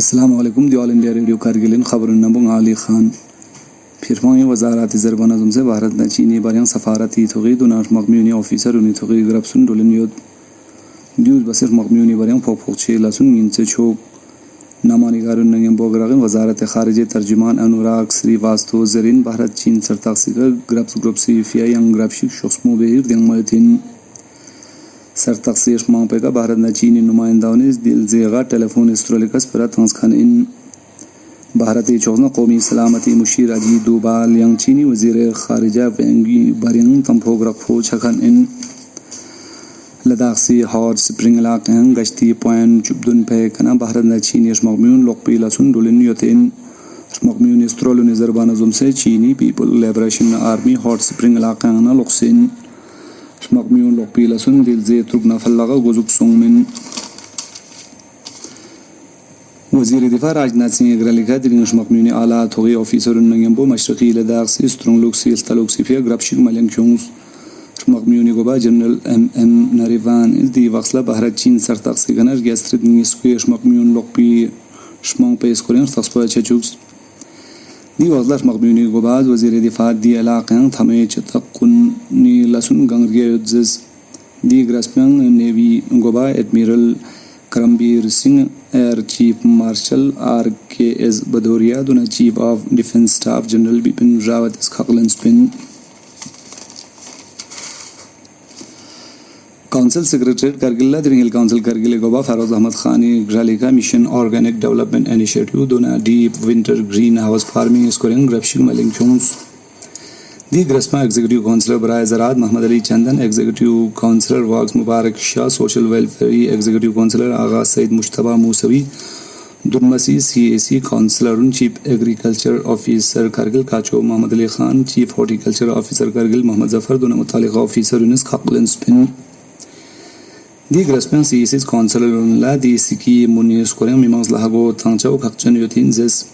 अस्सलामुअलैकुम। The all India radio Kargil खबर नबुंग आली खान फिरमाई वजारत ज़रबान अज़म से भारत न चीनी बारियां सफारती थोगी दुनाश मकम्यूनी ऑफिसर उन्हीं थोगी ग्रबसुन डोलिन योद न्यूज़ बसर मकम्यूनी बारियां फोफोचे लसुन इनसे छोक नामानिगारुन नंगे बोगरागन वजारत खारिजे तर्जुमान अनुराग श्रीवास्तव जरीन भारत चीन सरताक्सिका ग्रब्स फिया यंग ग्रबशिक शोस्मो बेहिर दिंगमयतिन सरताक्सिश मांपेगा भारत न चीनी नुमाइंदाओं ने दिल जेगा टेलीफोन एस्ट्रोलिकस पर तंसखान इन भारतीय चौजना कौमी सलामती मुशीर अजी दोबाल यंग चीनी वजीर खारिजा वेंगी बरिंग तंफोग रखो छखन इन लद्दाख से हॉट स्प्रिंग इलाके गश्ती पॉइंट चुबदुन पे कना भारत न चीनी मकम्यून लोकपी लसुन डोलिन योतेन मकम्यून एस्ट्रोल जरबान अज़म से चीनी people liberation army hot spring इलाके ना लोकसिन मकम्यून लोकपी लसुन दिल जे तुग नफल्लागा गुजुक सोंगमिन वज़ीर दिफा राजनाथ सिंह अग्रलिखा दिरिंग मकम्यून आला थोगी ऑफिसर नंगेंबो मशरकी लद्दाख से स्ट्रोंग लोक से तलोक सिफिया ग्रबशिक मलिंग चोंस मकम्यून गोबा जनरल एम नरिवान इस दी वक्सला भारत चीन सरताक से गनर गैस्ट्रिक निस्क्वेश मकम्यून लोकपी शमंग पेस कोरियन तस्पर चचुक्स दी वज़लर मकम्यूनी गोबाज वज़ीर दिफा दी इलाक़ां थमे चतकुनी लसुन गंगरियज़ दी ग्रस्पंग नेवी गोबा admiral Karambir Singh air chief marshal RKS Bhadauria दुना chief of defence staff general Bipin Rawat खकलन स्पिन काउंसिल सेक्रेटरीट कारगिल दिरिंग काउंसिल कारगिल गोबा फरोज अहमद खानी ग्रालिका मिशन ऑर्गेनिक डेवलपमेंट इनिशिएटिव दोना deep winter green house farming स्कोरिंग ग्रबशिंग मलिंग चोंस दी ग्रस्मा एग्जीक्यूटिव काउंसिलर बराए ज़रात Mohammad Ali Chandan executive councillor works Mubarak Shah social welfare executive councillor Aga Syed Mujtaba Moosavi दुनमसी CAC councillor chief agriculture officer Kargil Kacho Mohammad Ali Khan chief horticulture officer Kargil Mohammad Zafar दोना मुतालिका ऑफिसर यूनिस खकलन स्पिन दी ग्रस्पें CAC काउंसिलर ला दी सिकी मुनीस कोरें मिमांस लागो तांचाओ खक्चन योतिन जेस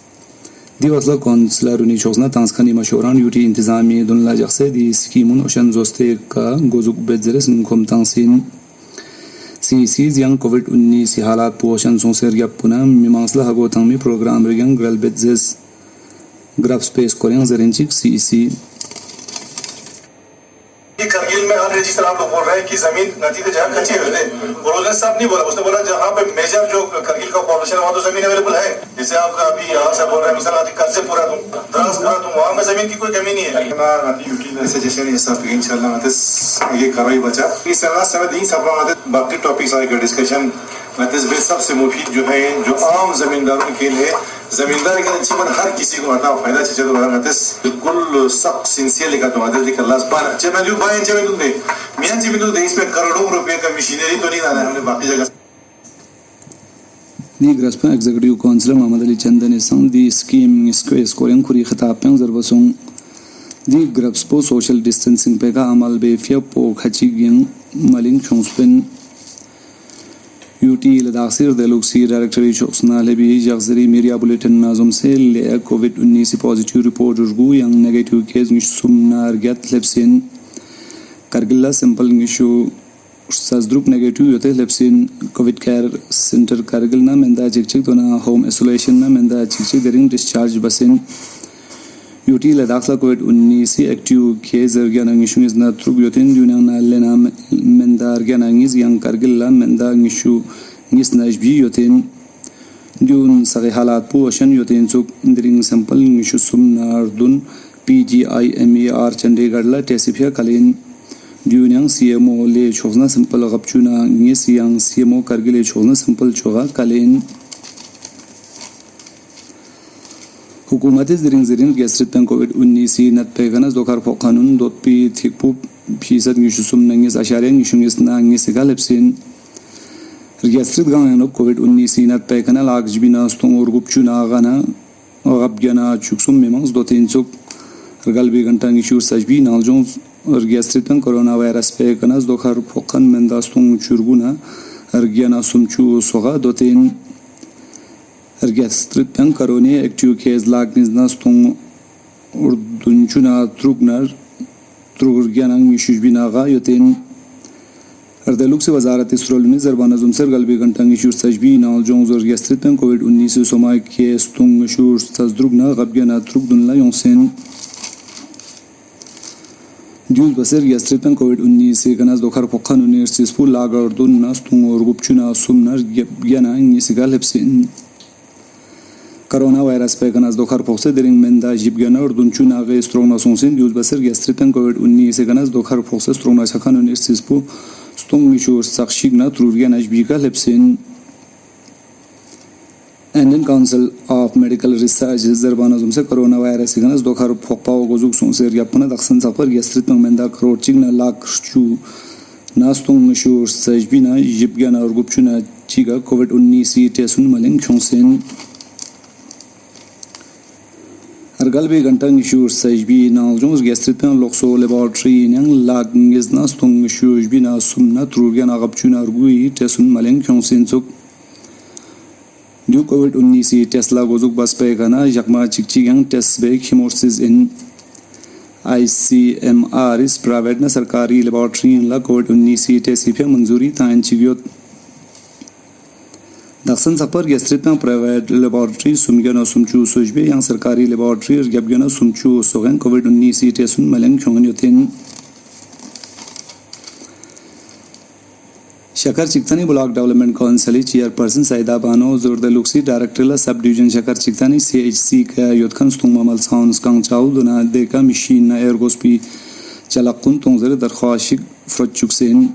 दी वसला काउंसिलर उनी चोजना तांसखानी मशवरान यूटी इंतजामी दुनला जखसे दी सिकी मुन ओशन जोस्ते का गोजुक बेजरेस निकोम तांसिन CAC यंग कोविड-19 हालात पोषण सोंसेर यपुना मिमांस लागो तांमी प्रोग्राम रिगंग ग्रल बेजेस ग्राफ स्पेस कोरें जरेंचिक CAC करगिल में अनरजिस्टर्ड आप लोग बोल रहे हैं कि जमीन नदी तो जहाँ कच्ची है बोलोने साहब नहीं बोला, उसने बोला जहाँ पे मेजर जो करगिल का पॉपुलेशन है वहाँ तो जमीन अवेलेबल है। जैसे आप अभी यहाँ से बोल रहे हैं मिसाल कर्जे पूरा दूं द्रास पूरा दूं वहाँ में जमीन की कोई कमी नहीं है ना नदी यूटिलाइज सजेशन ये सब इंशाल्लाह मतलब ये कार्रवाई बचा इस तरह से दिन सब बाकी टॉपिक्स आएगा डिस्कशन मतलब सबसे मुफीद जो है जो आम जमींदारों के लिए जमींदार के जीवन हर किसी को आता फायदा चाहिए तो बिल्कुल सब सिंसियरली का तो दिख अल्लाह सुभान अच्छा मैं जो बाय जमीन दूं दे मियां जमीन दूं दे इसमें करोड़ों रुपए का मशीनरी तो नहीं डाला हमने बाकी जगह नी ग्रस्पा एग्जीक्यूटिव काउंसिलर मोहम्मद अली चंदन संग दी स्कीम इसको स्कोरिंग खुरी खिताब पे जरबसों दी ग्रब्सपो सोशल डिस्टेंसिंग पे का अमल बेफिया पो खची गिंग मलिंग छोंसपेन यूटी लद्दाख से देलुक्सी डायरेक्टर चोक्सना लेबी जगजरी मीडिया बुलेटिन नाजुम से ले कोविड-19 पॉजिटिव रिपोर्ट उर्गू यंग नेगेटिव केस निशुमनार गेट लेप्सिन कारगिल सिंपल निशु सजद्रुप नेगेटिव योते लेप्सिन कोविड केयर सेंटर कारगिल ना मेंदा चिकचिक तो ना होम आइसोलेशन ना मेंदा चिकचिक देरिंग डिस्चार्ज बसिन यूटी लद्दाख ला कोविड-19 एक्टिव केस अर्गन निशु इज ना ट्रुक योतिन जुना ना लेना मेंदा अर्गन अंगिज यंग कारगिल ला मेंदा निशु निस नजबी योतिन जुन सगे हालात पोषण योतिन सुक दिरिंग सिंपल निशु सुमनार दुन PGIMER चंडीगढ़ ला टेसिफिया कलिन जुनियंग CMO ले छोजना सिंपल गपचुना निस यंग CMO कारगिल छोजना सिंपल छोगा कलिन हुकूमत दिरिंग जरिन गैस्ट्रिक कोविड-19 नत पेगनस दोखर फोकानुन दोत पी थिकपु फीसद निशुसुम नंगिस आशारे निशुंगिस नांगिस गालेप्सिन गैस्ट्रिक गांगनो कोविड-19 नत पेगना लागजबिना स्तों और गुपचुना गाना गबगना चुक्सुम मेमंस दोतिन सुक रगलबी घंटा निशुर सजबी नालजों और गैस्ट्रिक कोरोना वायरस पेगनस दोखर फोकन मेंदास्तों चुरगुना अर्गियाना सुमचु सोगा दोतिन गैस्ट्रिक करोने एक्टिव केस लागनिजना स्तों और दुंचुना ट्रुगनर ट्रुगरगियाना निशुजबिनागा योतिन Ardaluk se wazarat isroluni zarbana zumser galbi gantang ishur sajbi naal jongzor yastritan COVID-19 somai ke stung ishur sazdrugna gabgana trugdunla yongsen Juz baser yastritan COVID-19 ganas dokhar pokhan universispul lagardun nas tungor gupchuna sumnar gabgana ngisigal hepsin Coronavirus pe ganas dokhar pokse dering menda jibgana urdunchuna ge strongna sonsin juz baser yastritan COVID-19 ganas dokhar pokse strongna chakhan universispul Stung ishur sakshigna trurgana jbika lepsin Indian Council of Medical Research zarbana zumse coronavirus ganas dokhar phokpao gozuk sonser yapna daksan safar yastrit menda crore chigna lak chu nastung ishur sajbina jibgana urgupchuna chiga COVID-19 tesun maleng chongsen Argalbe gantang ishur sajbi naljons gastritan lokso laboratory nang lagngez nastung ishur jbina sumna trurgana gapchuna argui tesun maleng chongsen chuk New COVID-19 Tesla gozuk baspe gana jakma chikchigang test be hemolysis in ICMR is private na sarkari laboratory in la COVID-19 test pe manzuri tain chigyot Daksan sapar gastritan private laboratory sumgana sumchu sojbe yang sarkari laboratory gabgana sumchu sogen COVID-19 tesun maleng chongen yotin Shakar Chiktani Block Development Council Chairperson Saida Bano Zorda Luxi Director la Subdivision Shakar Chiktani CHC ka Yotkan Stung Mamal Sounds Kang Chau Duna Deka Machine na Ergospi Chalakun Tongzare Darkhashik Frotchuksen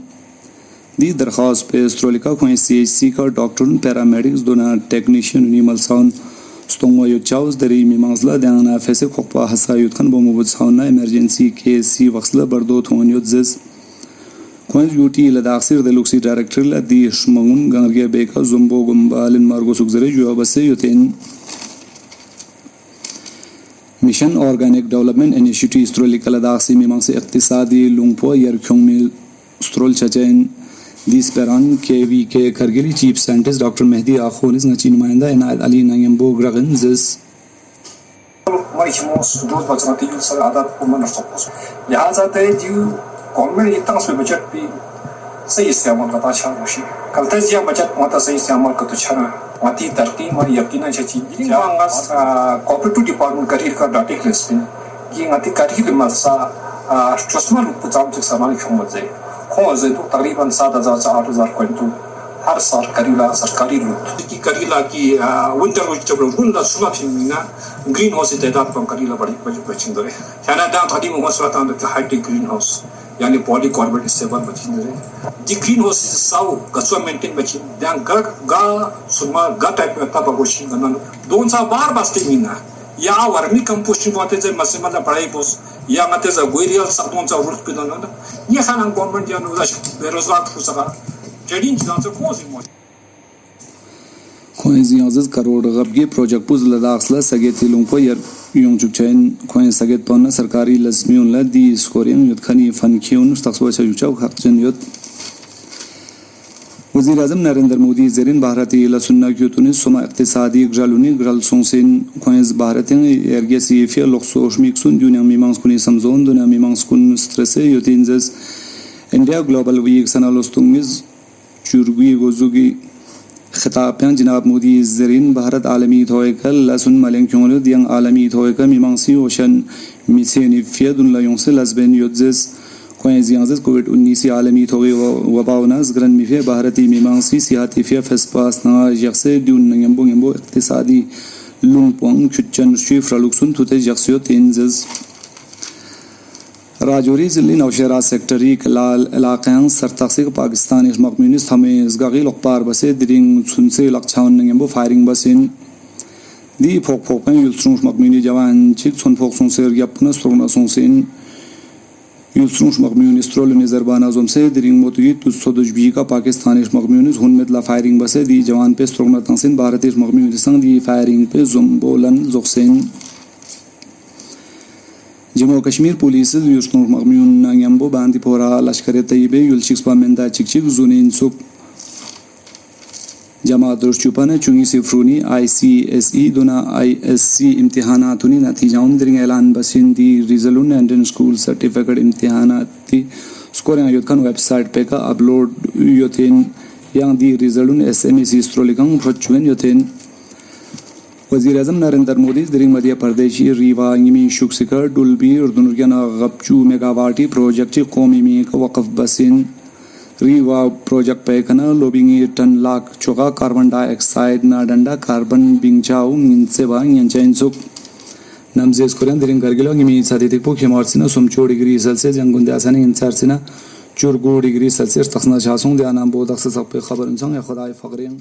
Di Darkhas pe Strolika Khoi CHC ka Doctor Paramedics Duna Technician Animal Sound Stongwa Yotchaus Dari Mimangzla Dana Fese Khokpa Hasa Yotkan Bomobud Sound na Emergency Case Vaxla Bardo Thon Yotzes Coins Beauty Ladaxir the Luxi Director la di Shmangun Gangia Beka Zumbo Gumbalin Margo Sugzare Juabase Yotin Mission Organic Development Initiative Strolika Ladaxi Mimangse Iqtisadi Lungpo Yerkyongmil Strol Chachain This Peran KVK Kargili Chief Scientist Dr. Mehdi Akhon is Nachin Mahinda and Ali Nangimbo Gragan this Government itang sui budget pi सही इस्तेमाल करता चाहूँ she कल तक जिया बचत माता सही इस्तेमाल करते चाहना माती तरक्की मारी यकीना चाहिए जहाँ कॉर्पोरेट डिपार्टमेंट करीब का डाटे क्लिस्पिन ये माती करीब में सा चश्मा लुक पुचाम तक सामान क्यों मजे तो तकरीबन 7,000 क्विंटल हर सरकारी लूट की करीला की विंटर में जब लोग उन सुबह फिल्मिना ग्रीन हाउस इतना दाम करीला बड़ी बचिंग दरे याना दाम थादी में मसला ताम तो हाइटेक ग्रीन हाउस यानी बॉडी कॉर्बेट सेवन बचिंग दरे दी ग्रीन हाउस साउ कचवा मेंटेन बचिंग दाम गा सुमा गा टाइप में तब बचिंग करना 2 सा बार बस्ते मिना या वर्मी कंपोस्टिंग बातें जब मसले मतलब पढ़ाई पोस या मतलब जब गोरियल साधुओं सा रूट पे ना ये खाना गवर्नमेंट या नुज़ाश बेरोजगार फुसका Coins Yaz's Karod Rabgi Project Puz Ladaxla Sageti Lumpo Yongchuchen Coins Saget Pona Sarkari Lasmiun Ladi Skorian Yutkani Fan Kyun Staxwa Chajuchau Hakchen Yut Wazir Azam Narendra Modi Zerin Bharati Lasunna Kyutuni Soma Iqtisadi Gjaluni Gral Sonsin Coins Bharatin Ergesi Fia Lokso Shmiksun Dunya Mimangskuni Samzon Dunya Mimangskun Stresse Yutinzes India Global Week Sanalostumiz Churgi गोजुगी खिताबयां जनाब मोदी जरीन भारत आलमी थोएकल लसुन मलेंग क्योंलो दियंग आलमी थोएका मीमांसी ocean मिसेनी फियदुल्ला योंसे लसबेन योद्जेस कोएजियांजेस कोविड-19 आलमी थोगे वबावनास grown मिफे Bharti मीमांसी सियाती फिया फेस्पास ना यक्से दुन नंगेंबो इक्तिसादी लुंगपोंग चुचन स्ट्रीफ रलुक्सुन तुते यक्सियो तेंजेस राजौरी जिले Nowshera secretary Kalal इलाक़ां सरतक्सिक Pakistani मकम्यूनिस्ट हमें इसगागी लकपार बसे दिरिंग सुनसे लक्षावन नंगेंबो फायरिंग बसिन दी फोक में युल्सुंश मकम्यूनी जवान चिक सुन फोक सुनसेर यपना स्ट्रोना सुनसेन युल्सुंश मकम्यूनिस्ट रोल निजरबाना जोमसे दिरिंग मोतुगी तुसोदुजबी का पाकिस्तानी मकम्यूनिस्ट हुनमेतला फायरिंग बसे दी जवान पे स्ट्रोना तंसिन भारतीय मकम्यूनिस्ट संग दी फायरिंग पे जुम्बोलन जोक्सेन Jammu Kashmir Police Yusnur Magmiun Nangямbo Bandipora Lashkare Taibe Yulchikpa Menda Chikchik Zunin Suk Jamaat Chupane Chungi Sifruni ICSE Dona ISC Imtihanatuni Natijaun Dring Elan Basindi Rizalun and School Certificate Imtihanati score yang yotkan website pe ka upload yotin yang di result SMS strolikang prochuen yotin वज़ीर आज़म नरेंद्र मोदी दिरिंग मध्य प्रदेश रीवा इंगिमी शुक्सिकर डुलबी उर्दुनुर्गना गपचू मेगावाटी project कौमी में वक़फ़ बसिन रीवा प्रोजेक्ट पैकना लोबिंगी टन लाख चोका कार्बन डाइऑक्साइड ना डंडा कार्बन बिंचाऊ इंसे बांग यंचाइंसुक नमज़े स्कोरन दिरिंग करगिलो इंगिमी सादितिक पो खेमार्सिना सुमचो डिग्री सेल्सियस जंगुंदे आसानी इंसारसिना चुरगो डिग्री सेल्सियस तखना चासुंग दे आनाम बोदक से सब पे खबर इंसान या खुदाई फकरिंग